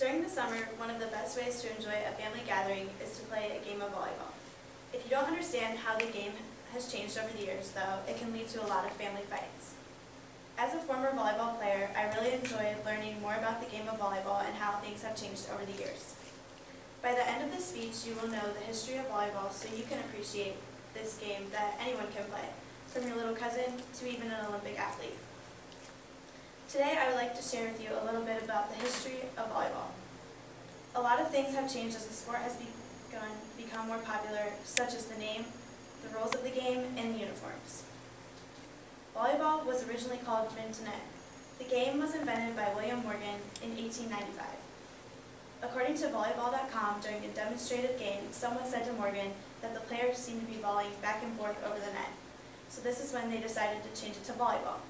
During the summer, one of the best ways to enjoy a family gathering is to play a game of volleyball. If you don't understand how the game has changed over the years, though, it can lead to a lot of family fights. As a former volleyball player, I really enjoyed learning more about the game of volleyball and how things have changed over the years. By the end of this speech, you will know the history of volleyball so you can appreciate this game that anyone can play, from your little cousin to even an Olympic athlete. Today, I would like to share with you a little bit about the history of volleyball. A lot of things have changed as the sport has become more popular, such as the name, the rules of the game, and the uniforms. Volleyball was originally called mintonette. The game was invented by William Morgan in 1895. According to volleyball.com, during a demonstrative game, someone said to Morgan that the players seemed to be volleying back and forth over the net. So this is when they decided to change it to volleyball.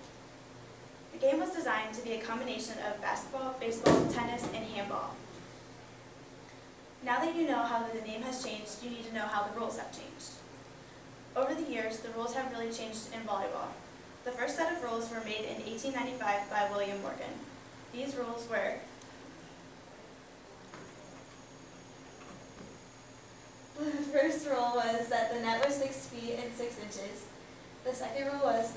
The game was designed to be a combination of basketball, baseball, tennis, and handball. Now that you know how the name has changed, you need to know how the rules have changed. Over the years, the rules have really changed in volleyball. The first set of rules were made in 1895 by William Morgan. These rules were: the first rule was that the net was 6 feet and 6 inches. The second rule was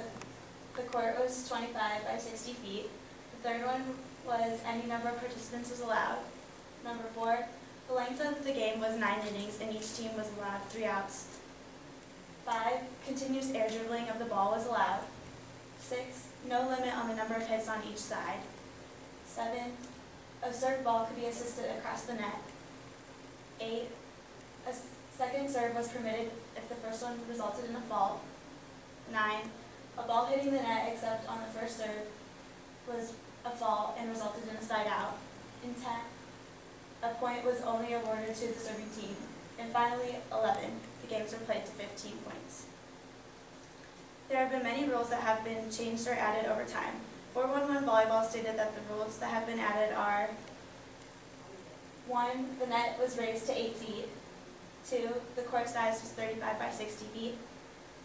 the court was 25 by 60 feet. The third one was any number of participants was allowed. Number 4, the length of the game was 9 innings and each team was allowed 3 outs. 5, continuous air dribbling of the ball was allowed. 6, no limit on the number of hits on each side. 7, a served ball could be assisted across the net. 8, a second serve was permitted if the first one resulted in a fault. 9, a ball hitting the net except on the first serve was a fault and resulted in a side out. And 10, a point was only awarded to the serving team. And finally, 11, the games were played to 15 points. There have been many rules that have been changed or added over time. 411 Volleyball stated that the rules that have been added are: 1, the net was raised to 8 feet. 2, the court size was 35 by 60 feet.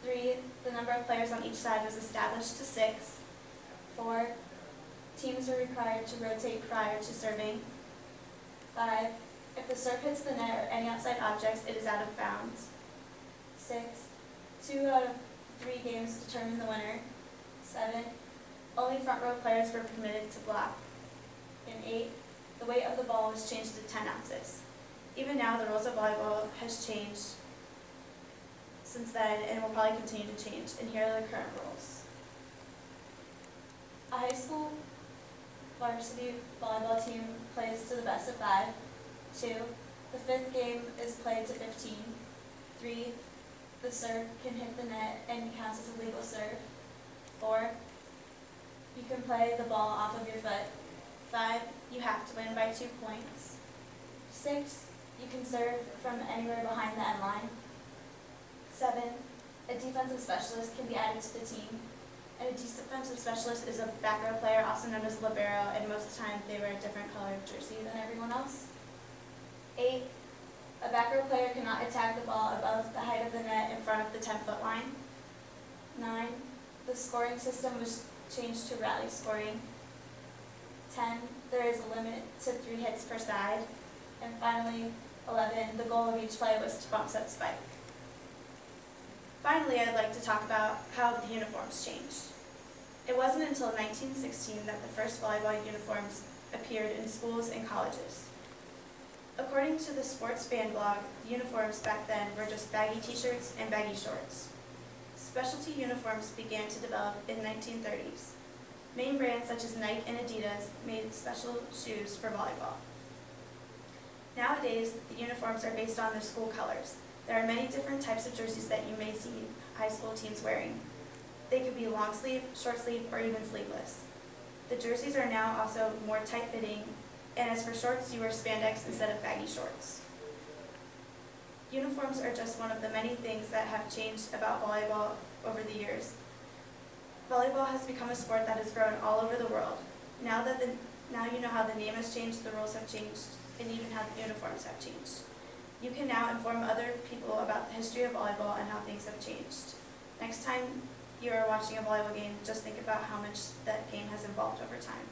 3, the number of players on each side was established to 6. 4, teams were required to rotate prior to serving. 5, if the serve hits the net or any outside objects, it is out of bounds. 6, 2 out of 3 games determine the winner. 7, only front row players were permitted to block. And 8, the weight of the ball was changed to 10 ounces. Even now, the rules of volleyball has changed since then and will probably continue to change. And here are the current rules. A high school varsity volleyball team plays to the best of 5. 2, the 5th game is played to 15. 3, the serve can hit the net and counts as a legal serve. 4, you can play the ball off of your foot. 5, you have to win by 2 points. 6, you can serve from anywhere behind the end line. 7, a defensive specialist can be added to the team. And a defensive specialist is a back row player, also known as libero, and most of the time they wear a different colored jersey than everyone else. 8, a back row player cannot attack the ball above the height of the net in front of the 10-foot line. 9, the scoring system was changed to rally scoring. 10, there is a limit to 3 hits per side. And finally, 11, the goal of each play was to bump set spike. Finally, I'd like to talk about how the uniforms changed. It wasn't until 1916 that the first volleyball uniforms appeared in schools and colleges. According to the Sports Fan blog, the uniforms back then were just baggy t-shirts and baggy shorts. Specialty uniforms began to develop in the 1930s. Main brands such as Nike and Adidas made special shoes for volleyball. Nowadays, the uniforms are based on their school colors. There are many different types of jerseys that you may see high school teams wearing. They could be long sleeve, short sleeve, or even sleeveless. The jerseys are now also more tight-fitting, and as for shorts, you wear spandex instead of baggy shorts. Uniforms are just one of the many things that have changed about volleyball over the years. Volleyball has become a sport that has grown all over the world. Now you know how the name has changed, the rules have changed, and even how the uniforms have changed. You can now inform other people about the history of volleyball and how things have changed. Next time you are watching a volleyball game, just think about how much that game has evolved over time.